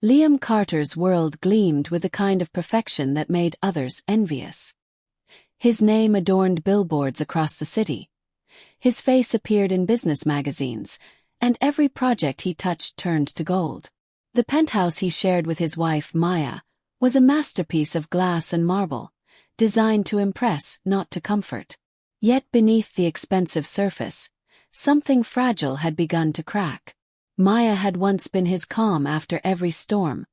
Liam Carter's world gleamed with the kind of perfection that made others envious. His name adorned billboards across the city. His face appeared in business magazines, and every project he touched turned to gold. The penthouse he shared with his wife Maya was a masterpiece of glass and marble, designed to impress, not to comfort. Yet beneath the expensive surface, something fragile had begun to crack. Maya had once been his calm after every storm,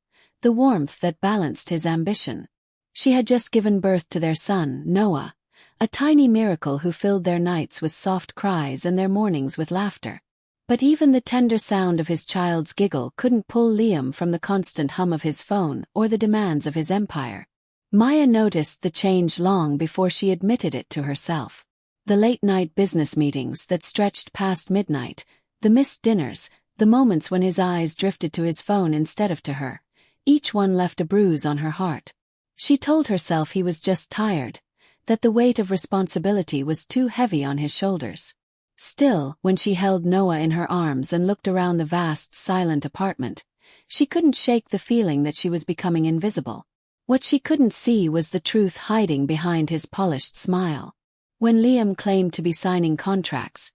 the warmth that balanced his ambition. She had just given birth to their son, Noah, a tiny miracle who filled their nights with soft cries and their mornings with laughter. But even the tender sound of his child's giggle couldn't pull Liam from the constant hum of his phone or the demands of his empire. Maya noticed the change long before she admitted it to herself. The late-night business meetings that stretched past midnight, the missed dinners, the moments when his eyes drifted to his phone instead of to her, each one left a bruise on her heart. She told herself he was just tired, that the weight of responsibility was too heavy on his shoulders. Still, when she held Noah in her arms and looked around the vast, silent apartment, she couldn't shake the feeling that she was becoming invisible. What she couldn't see was the truth hiding behind his polished smile. When Liam claimed to be signing contracts,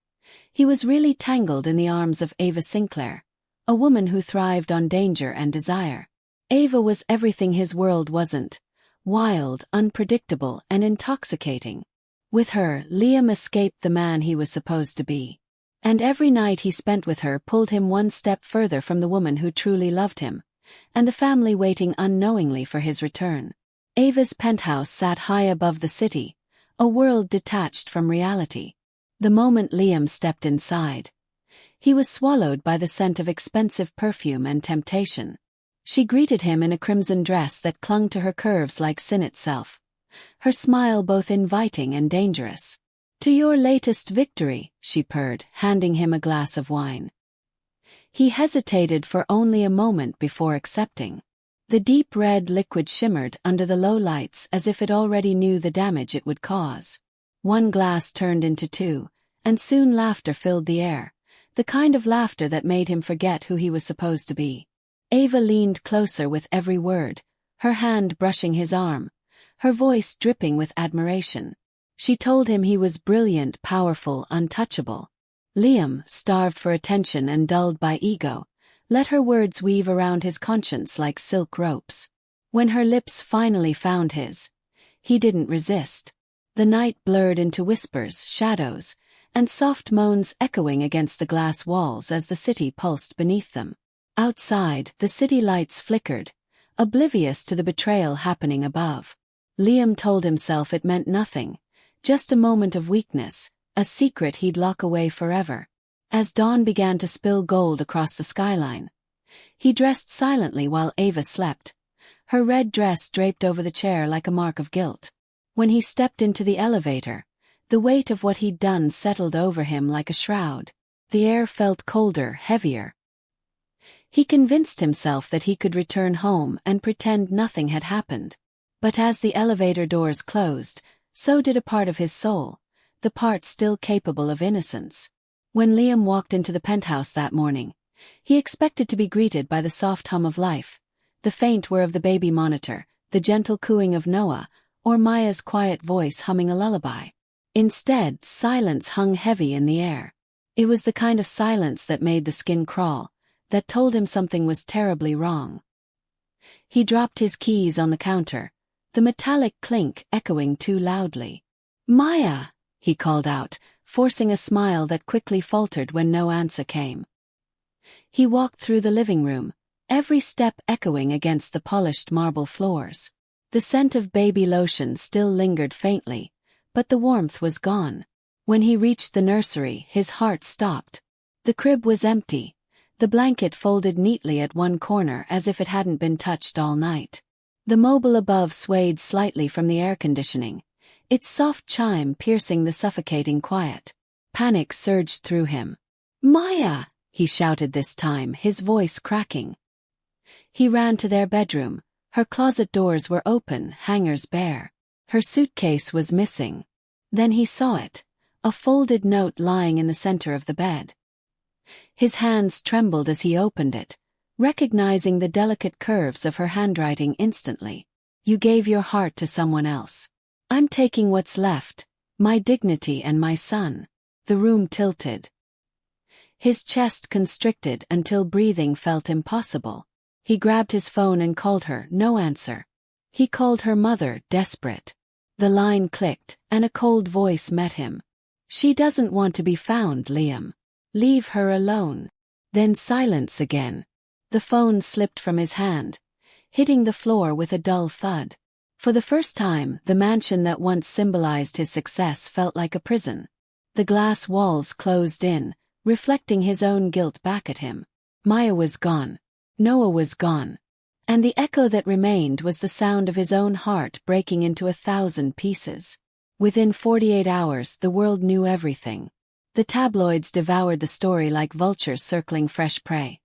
he was really tangled in the arms of Ava Sinclair, a woman who thrived on danger and desire. Ava was everything his world wasn't: wild, unpredictable, and intoxicating. With her, Liam escaped the man he was supposed to be. And every night he spent with her pulled him one step further from the woman who truly loved him, and the family waiting unknowingly for his return. Ava's penthouse sat high above the city, a world detached from reality. The moment Liam stepped inside, he was swallowed by the scent of expensive perfume and temptation. She greeted him in a crimson dress that clung to her curves like sin itself, her smile both inviting and dangerous. "To your latest victory," she purred, handing him a glass of wine. He hesitated for only a moment before accepting. The deep red liquid shimmered under the low lights as if it already knew the damage it would cause. One glass turned into two, and soon laughter filled the air, the kind of laughter that made him forget who he was supposed to be. Ava leaned closer with every word, her hand brushing his arm, her voice dripping with admiration. She told him he was brilliant, powerful, untouchable. Liam, starved for attention and dulled by ego, let her words weave around his conscience like silk ropes. When her lips finally found his, he didn't resist. The night blurred into whispers, shadows, and soft moans echoing against the glass walls as the city pulsed beneath them. Outside, the city lights flickered, oblivious to the betrayal happening above. Liam told himself it meant nothing, just a moment of weakness, a secret he'd lock away forever. As dawn began to spill gold across the skyline, he dressed silently while Ava slept, her red dress draped over the chair like a mark of guilt. When he stepped into the elevator, the weight of what he'd done settled over him like a shroud. The air felt colder, heavier. He convinced himself that he could return home and pretend nothing had happened. But as the elevator doors closed, so did a part of his soul, the part still capable of innocence. When Liam walked into the penthouse that morning, he expected to be greeted by the soft hum of life, the faint whir of the baby monitor, the gentle cooing of Noah, or Maya's quiet voice humming a lullaby. Instead, silence hung heavy in the air. It was the kind of silence that made the skin crawl, that told him something was terribly wrong. He dropped his keys on the counter, the metallic clink echoing too loudly. "Maya!" he called out, forcing a smile that quickly faltered when no answer came. He walked through the living room, every step echoing against the polished marble floors. The scent of baby lotion still lingered faintly, but the warmth was gone. When he reached the nursery, his heart stopped. The crib was empty, the blanket folded neatly at one corner as if it hadn't been touched all night. The mobile above swayed slightly from the air conditioning, its soft chime piercing the suffocating quiet. Panic surged through him. "Maya!" he shouted this time, his voice cracking. He ran to their bedroom. Her closet doors were open, hangers bare. Her suitcase was missing. Then he saw it, a folded note lying in the center of the bed. His hands trembled as he opened it, recognizing the delicate curves of her handwriting instantly. You gave your heart to someone else. I'm taking what's left, my dignity and my son. The room tilted. His chest constricted until breathing felt impossible. He grabbed his phone and called her, no answer. He called her mother, desperate. The line clicked, and a cold voice met him. She doesn't want to be found, Liam. Leave her alone. Then silence again. The phone slipped from his hand, hitting the floor with a dull thud. For the first time, the mansion that once symbolized his success felt like a prison. The glass walls closed in, reflecting his own guilt back at him. Maya was gone. Noah was gone. And the echo that remained was the sound of his own heart breaking into 1,000 pieces. Within 48 hours, the world knew everything. The tabloids devoured the story like vultures circling fresh prey.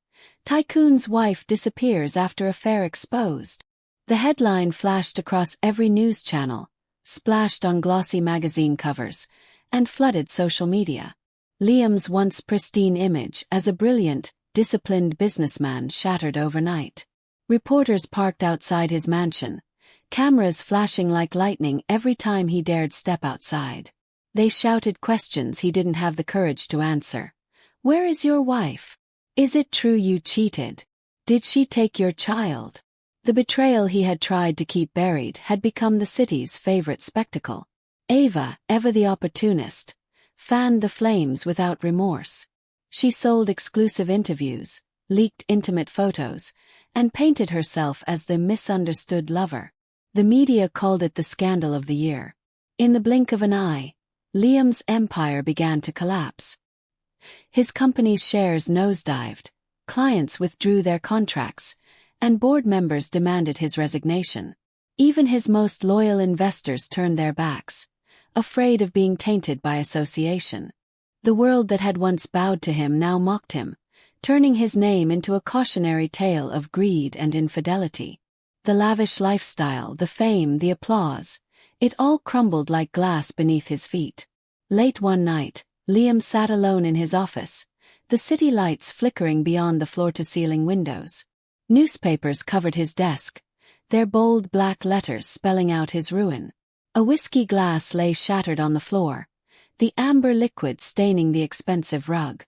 Tycoon's wife disappears after affair exposed. The headline flashed across every news channel, splashed on glossy magazine covers, and flooded social media. Liam's once pristine image as a brilliant, disciplined businessman shattered overnight. Reporters parked outside his mansion, cameras flashing like lightning every time he dared step outside. They shouted questions he didn't have the courage to answer. Where is your wife? Is it true you cheated? Did she take your child? The betrayal he had tried to keep buried had become the city's favorite spectacle. Ava, ever the opportunist, fanned the flames without remorse. She sold exclusive interviews, leaked intimate photos, and painted herself as the misunderstood lover. The media called it the scandal of the year. In the blink of an eye, Liam's empire began to collapse. His company's shares nosedived, clients withdrew their contracts, and board members demanded his resignation. Even his most loyal investors turned their backs, afraid of being tainted by association. The world that had once bowed to him now mocked him, turning his name into a cautionary tale of greed and infidelity. The lavish lifestyle, the fame, the applause, it all crumbled like glass beneath his feet. Late one night, Liam sat alone in his office, the city lights flickering beyond the floor-to-ceiling windows. Newspapers covered his desk, their bold black letters spelling out his ruin. A whiskey glass lay shattered on the floor, the amber liquid staining the expensive rug.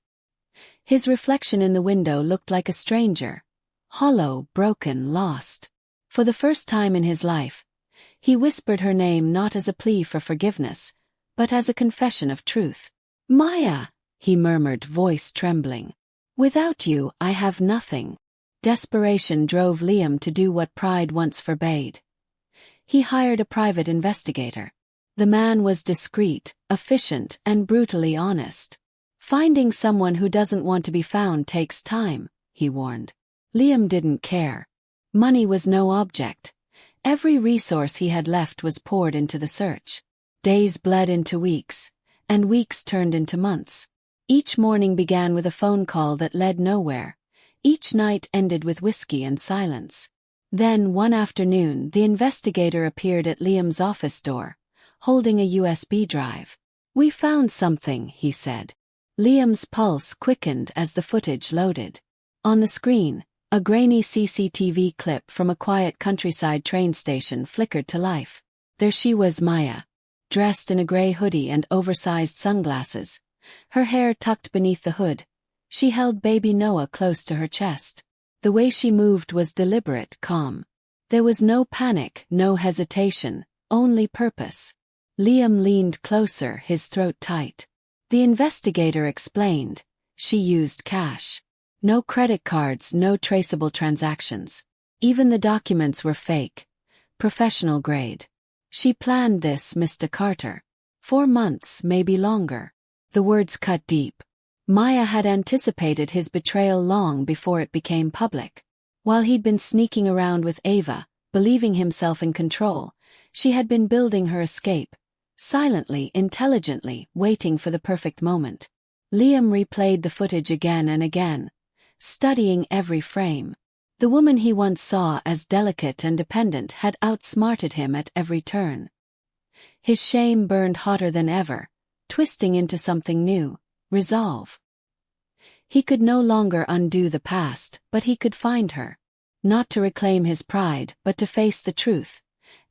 His reflection in the window looked like a stranger, hollow, broken, lost. For the first time in his life, he whispered her name not as a plea for forgiveness, but as a confession of truth. Maya, he murmured, voice trembling. Without you, I have nothing. Desperation drove Liam to do what pride once forbade. He hired a private investigator. The man was discreet, efficient, and brutally honest. Finding someone who doesn't want to be found takes time, he warned. Liam didn't care. Money was no object. Every resource he had left was poured into the search. Days bled into weeks, and weeks turned into months. Each morning began with a phone call that led nowhere. Each night ended with whiskey and silence. Then, one afternoon, the investigator appeared at Liam's office door, holding a USB drive. We found something, he said. Liam's pulse quickened as the footage loaded. On the screen, a grainy CCTV clip from a quiet countryside train station flickered to life. There she was, Maya, dressed in a gray hoodie and oversized sunglasses, her hair tucked beneath the hood. She held baby Noah close to her chest. The way she moved was deliberate, calm. There was no panic, no hesitation, only purpose. Liam leaned closer, his throat tight. The investigator explained, she used cash. No credit cards, no traceable transactions. Even the documents were fake, professional grade. She planned this, Mr. Carter. 4 months, maybe longer. The words cut deep. Maya had anticipated his betrayal long before it became public. While he'd been sneaking around with Ava, believing himself in control, she had been building her escape, silently, intelligently, waiting for the perfect moment. Liam replayed the footage again and again, studying every frame. The woman he once saw as delicate and dependent had outsmarted him at every turn. His shame burned hotter than ever, twisting into something new. Resolve. He could no longer undo the past, but he could find her. Not to reclaim his pride, but to face the truth.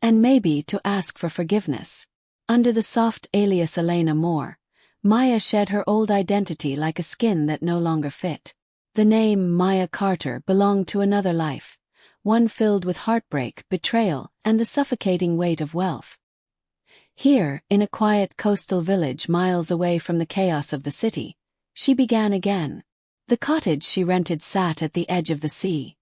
And maybe to ask for forgiveness. Under the soft alias Elena Moore, Maya shed her old identity like a skin that no longer fit. The name Maya Carter belonged to another life, one filled with heartbreak, betrayal, and the suffocating weight of wealth. Here, in a quiet coastal village miles away from the chaos of the city, she began again. The cottage she rented sat at the edge of the sea,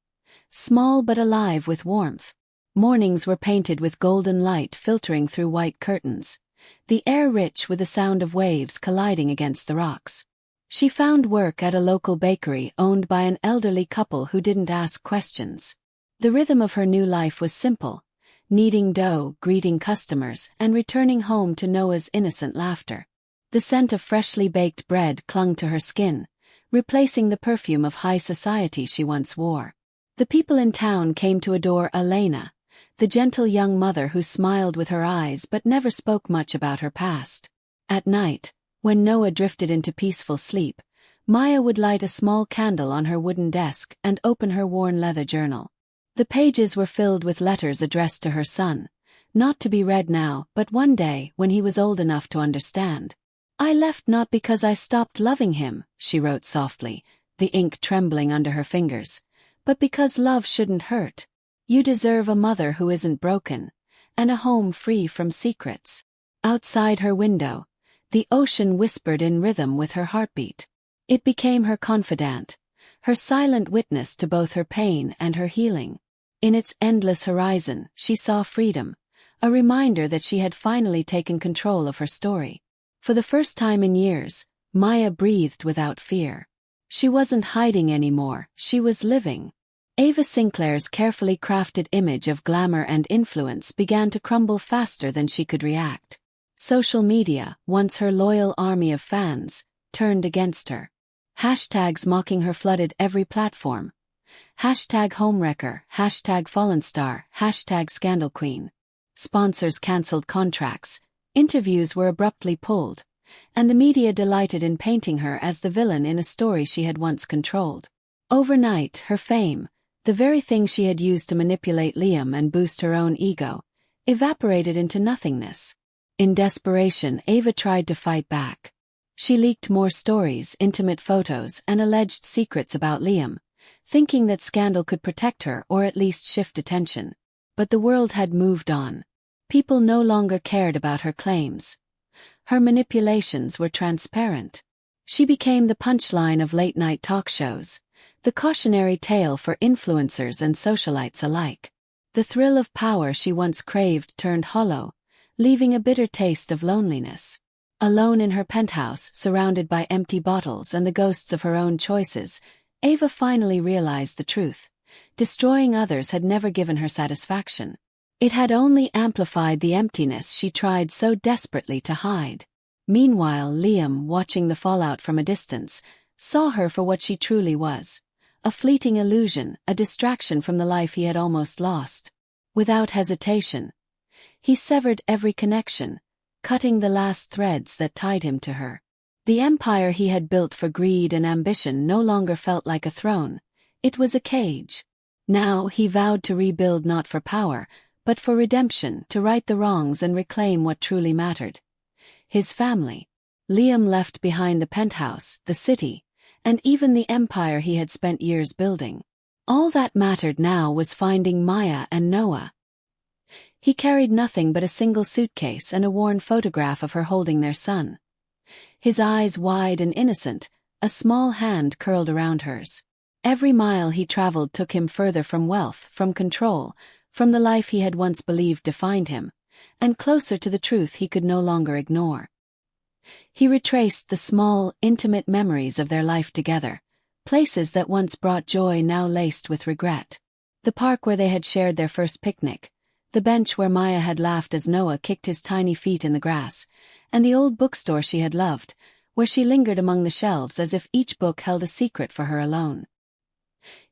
small but alive with warmth. Mornings were painted with golden light filtering through white curtains, the air rich with the sound of waves colliding against the rocks. She found work at a local bakery owned by an elderly couple who didn't ask questions. The rhythm of her new life was simple: kneading dough, greeting customers, and returning home to Noah's innocent laughter. The scent of freshly baked bread clung to her skin, replacing the perfume of high society she once wore. The people in town came to adore Elena, the gentle young mother who smiled with her eyes but never spoke much about her past. At night, when Noah drifted into peaceful sleep, Maya would light a small candle on her wooden desk and open her worn leather journal. The pages were filled with letters addressed to her son, not to be read now, but one day when he was old enough to understand. "I left not because I stopped loving him," she wrote softly, the ink trembling under her fingers, "but because love shouldn't hurt. You deserve a mother who isn't broken, and a home free from secrets." Outside her window, the ocean whispered in rhythm with her heartbeat. It became her confidant, her silent witness to both her pain and her healing. In its endless horizon, she saw freedom, a reminder that she had finally taken control of her story. For the first time in years, Maya breathed without fear. She wasn't hiding anymore, she was living. Ava Sinclair's carefully crafted image of glamour and influence began to crumble faster than she could react. Social media, once her loyal army of fans, turned against her. Hashtags mocking her flooded every platform. Hashtag homewrecker, hashtag fallen star, hashtag scandal queen. Sponsors cancelled contracts, interviews were abruptly pulled, and the media delighted in painting her as the villain in a story she had once controlled. Overnight, her fame, the very thing she had used to manipulate Liam and boost her own ego, evaporated into nothingness. In desperation, Ava tried to fight back. She leaked more stories, intimate photos, and alleged secrets about Liam, thinking that scandal could protect her or at least shift attention. But the world had moved on. People no longer cared about her claims. Her manipulations were transparent. She became the punchline of late-night talk shows, the cautionary tale for influencers and socialites alike. The thrill of power she once craved turned hollow, leaving a bitter taste of loneliness. Alone in her penthouse, surrounded by empty bottles and the ghosts of her own choices, Ava finally realized the truth. Destroying others had never given her satisfaction. It had only amplified the emptiness she tried so desperately to hide. Meanwhile, Liam, watching the fallout from a distance, saw her for what she truly was. A fleeting illusion, a distraction from the life he had almost lost. Without hesitation, he severed every connection, cutting the last threads that tied him to her. The empire he had built for greed and ambition no longer felt like a throne. It was a cage. Now he vowed to rebuild not for power, but for redemption, to right the wrongs and reclaim what truly mattered. His family. Liam left behind the penthouse, the city, and even the empire he had spent years building. All that mattered now was finding Maya and Noah. He carried nothing but a single suitcase and a worn photograph of her holding their son. His eyes wide and innocent, a small hand curled around hers. Every mile he traveled took him further from wealth, from control, from the life he had once believed defined him, and closer to the truth he could no longer ignore. He retraced the small, intimate memories of their life together, places that once brought joy now laced with regret. The park where they had shared their first picnic, the bench where Maya had laughed as Noah kicked his tiny feet in the grass, and the old bookstore she had loved, where she lingered among the shelves as if each book held a secret for her alone.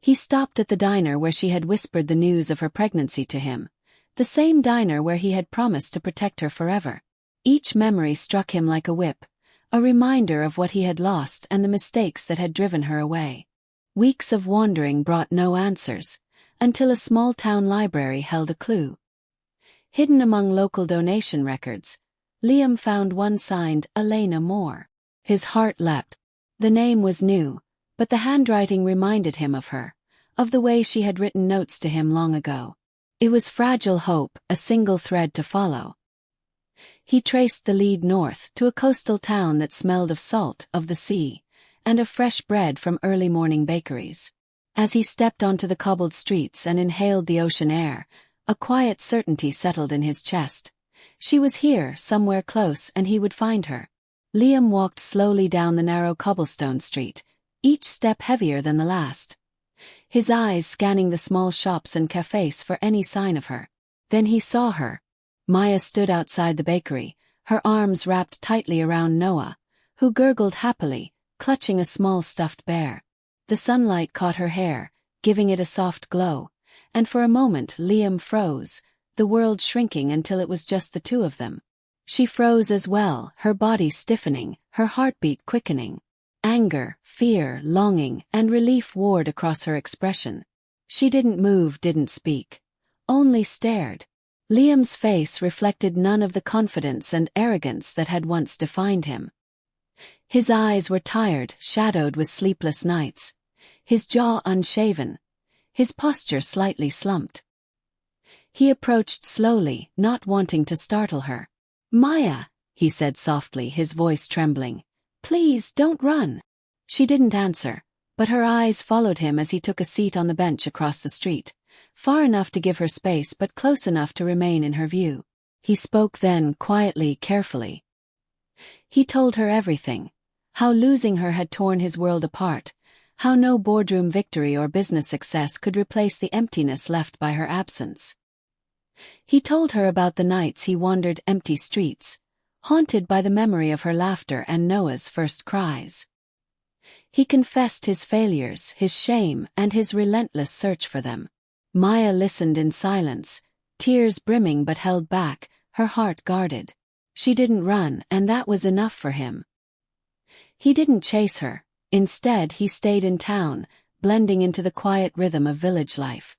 He stopped at the diner where she had whispered the news of her pregnancy to him, the same diner where he had promised to protect her forever. Each memory struck him like a whip, a reminder of what he had lost and the mistakes that had driven her away. Weeks of wandering brought no answers, until a small town library held a clue. Hidden among local donation records, Liam found one signed Elena Moore. His heart leapt. The name was new, but the handwriting reminded him of her, of the way she had written notes to him long ago. It was fragile hope, a single thread to follow. He traced the lead north to a coastal town that smelled of salt, of the sea, and of fresh bread from early morning bakeries. As he stepped onto the cobbled streets and inhaled the ocean air, a quiet certainty settled in his chest. She was here, somewhere close, and he would find her. Liam walked slowly down the narrow cobblestone street, each step heavier than the last, his eyes scanning the small shops and cafes for any sign of her. Then he saw her. Maya stood outside the bakery, her arms wrapped tightly around Noah, who gurgled happily, clutching a small stuffed bear. The sunlight caught her hair, giving it a soft glow, and for a moment Liam froze, the world shrinking until it was just the two of them. She froze as well, her body stiffening, her heartbeat quickening. Anger, fear, longing, and relief warred across her expression. She didn't move, didn't speak, only stared. Liam's face reflected none of the confidence and arrogance that had once defined him. His eyes were tired, shadowed with sleepless nights, his jaw unshaven, his posture slightly slumped. He approached slowly, not wanting to startle her. "Maya," he said softly, his voice trembling. "Please, don't run." She didn't answer, but her eyes followed him as he took a seat on the bench across the street, far enough to give her space but close enough to remain in her view. He spoke then, quietly, carefully. He told her everything, how losing her had torn his world apart, how no boardroom victory or business success could replace the emptiness left by her absence. He told her about the nights he wandered empty streets, haunted by the memory of her laughter and Noah's first cries. He confessed his failures, his shame, and his relentless search for them. Maya listened in silence, tears brimming but held back, her heart guarded. She didn't run, and that was enough for him. He didn't chase her. Instead, he stayed in town, blending into the quiet rhythm of village life.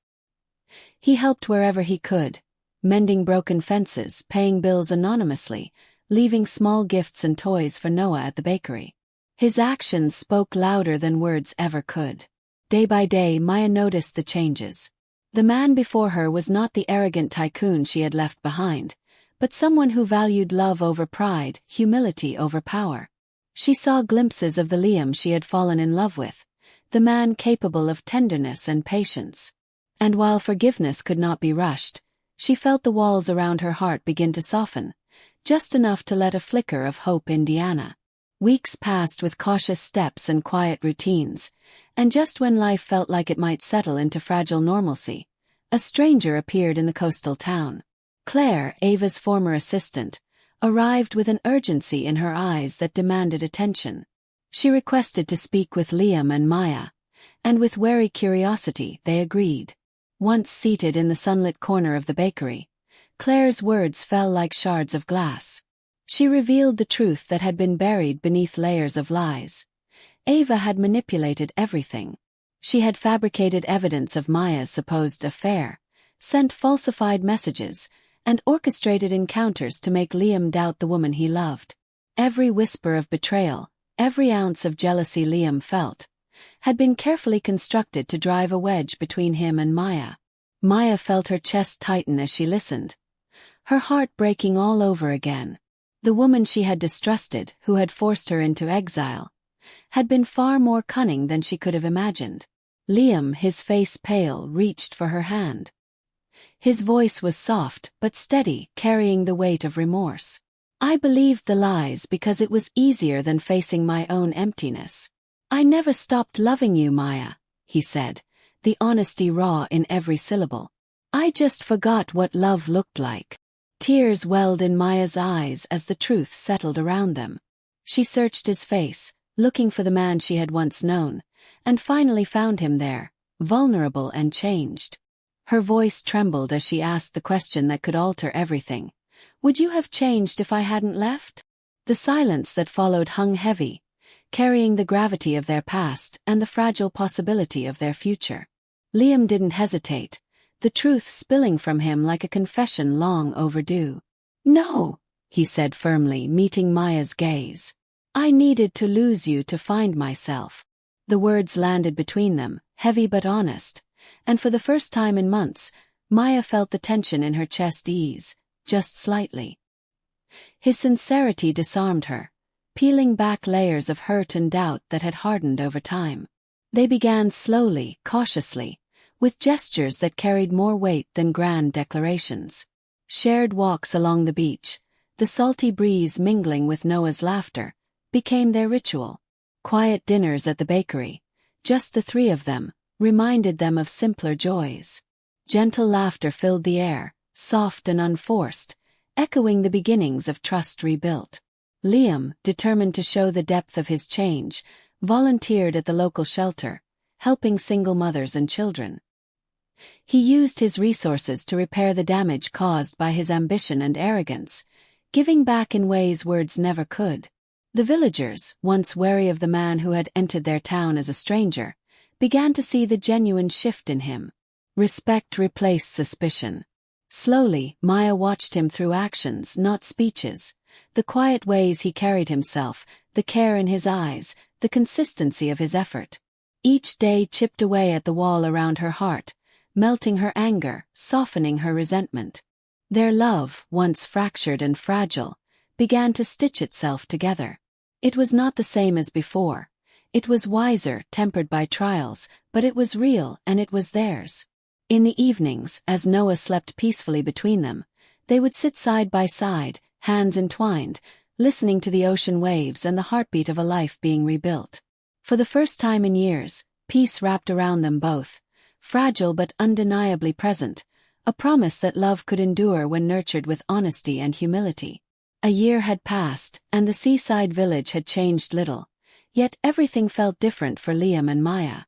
He helped wherever he could, mending broken fences, paying bills anonymously, leaving small gifts and toys for Noah at the bakery. His actions spoke louder than words ever could. Day by day, Maya noticed the changes. The man before her was not the arrogant tycoon she had left behind, but someone who valued love over pride, humility over power. She saw glimpses of the Liam she had fallen in love with, the man capable of tenderness and patience. And while forgiveness could not be rushed, she felt the walls around her heart begin to soften, just enough to let a flicker of hope in Deanna. Weeks passed with cautious steps and quiet routines, and just when life felt like it might settle into fragile normalcy, a stranger appeared in the coastal town. Claire, Ava's former assistant, arrived with an urgency in her eyes that demanded attention. She requested to speak with Liam and Maya, and with wary curiosity they agreed. Once seated in the sunlit corner of the bakery, Claire's words fell like shards of glass. She revealed the truth that had been buried beneath layers of lies. Ava had manipulated everything. She had fabricated evidence of Maya's supposed affair, sent falsified messages, and orchestrated encounters to make Liam doubt the woman he loved. Every whisper of betrayal, every ounce of jealousy Liam felt, had been carefully constructed to drive a wedge between him and Maya. Maya felt her chest tighten as she listened, her heart breaking all over again. The woman she had distrusted, who had forced her into exile, had been far more cunning than she could have imagined. Liam, his face pale, reached for her hand. His voice was soft but steady, carrying the weight of remorse. "I believed the lies because it was easier than facing my own emptiness. I never stopped loving you, Maya," he said, the honesty raw in every syllable. "I just forgot what love looked like." Tears welled in Maya's eyes as the truth settled around them. She searched his face, looking for the man she had once known, and finally found him there, vulnerable and changed. Her voice trembled as she asked the question that could alter everything. "Would you have changed if I hadn't left?" The silence that followed hung heavy, carrying the gravity of their past and the fragile possibility of their future. Liam didn't hesitate, the truth spilling from him like a confession long overdue. "No," he said firmly, meeting Maya's gaze. "I needed to lose you to find myself." The words landed between them, heavy but honest, and for the first time in months, Maya felt the tension in her chest ease, just slightly. His sincerity disarmed her, peeling back layers of hurt and doubt that had hardened over time. They began slowly, cautiously, with gestures that carried more weight than grand declarations. Shared walks along the beach, the salty breeze mingling with Noah's laughter, became their ritual. Quiet dinners at the bakery, just the three of them, reminded them of simpler joys. Gentle laughter filled the air, soft and unforced, echoing the beginnings of trust rebuilt. Liam, determined to show the depth of his change, volunteered at the local shelter, helping single mothers and children. He used his resources to repair the damage caused by his ambition and arrogance, giving back in ways words never could. The villagers, once wary of the man who had entered their town as a stranger, began to see the genuine shift in him. Respect replaced suspicion. Slowly, Maya watched him through actions, not speeches. The quiet ways he carried himself, the care in his eyes, the consistency of his effort. Each day chipped away at the wall around her heart, melting her anger, softening her resentment. Their love, once fractured and fragile, began to stitch itself together. It was not the same as before. It was wiser, tempered by trials, but it was real and it was theirs. In the evenings, as Noah slept peacefully between them, they would sit side by side, hands entwined, listening to the ocean waves and the heartbeat of a life being rebuilt. For the first time in years, peace wrapped around them both, fragile but undeniably present, a promise that love could endure when nurtured with honesty and humility. A year had passed, and the seaside village had changed little, yet everything felt different for Liam and Maya.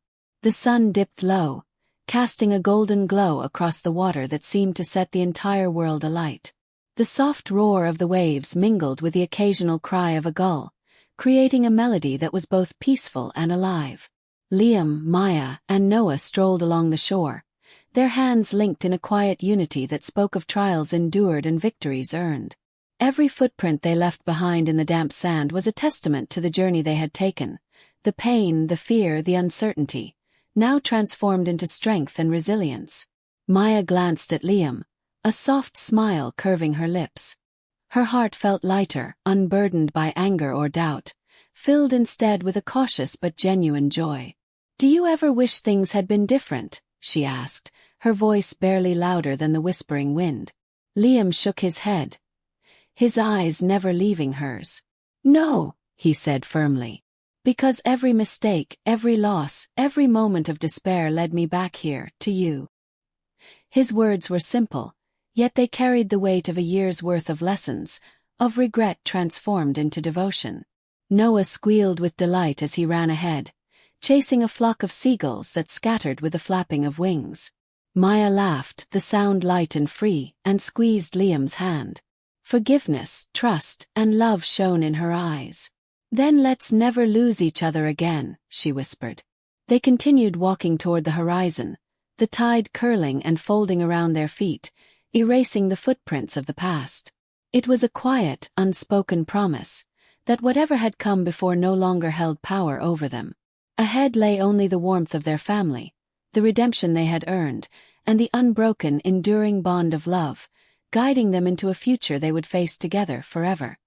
The sun dipped low, casting a golden glow across the water that seemed to set the entire world alight. The soft roar of the waves mingled with the occasional cry of a gull, creating a melody that was both peaceful and alive. Liam, Maya, and Noah strolled along the shore, their hands linked in a quiet unity that spoke of trials endured and victories earned. Every footprint they left behind in the damp sand was a testament to the journey they had taken, the pain, the fear, the uncertainty, now transformed into strength and resilience. Maya glanced at Liam, a soft smile curving her lips. Her heart felt lighter, unburdened by anger or doubt, filled instead with a cautious but genuine joy. "Do you ever wish things had been different?" she asked, her voice barely louder than the whispering wind. Liam shook his head, his eyes never leaving hers. "No," he said firmly. "Because every mistake, every loss, every moment of despair led me back here, to you." His words were simple, yet they carried the weight of a year's worth of lessons, of regret transformed into devotion. Noah squealed with delight as he ran ahead, chasing a flock of seagulls that scattered with the flapping of wings. Maya laughed, the sound light and free, and squeezed Liam's hand. Forgiveness, trust, and love shone in her eyes. "Then let's never lose each other again," she whispered. They continued walking toward the horizon, the tide curling and folding around their feet, erasing the footprints of the past. It was a quiet, unspoken promise, that whatever had come before no longer held power over them. Ahead lay only the warmth of their family, the redemption they had earned, and the unbroken, enduring bond of love, guiding them into a future they would face together forever.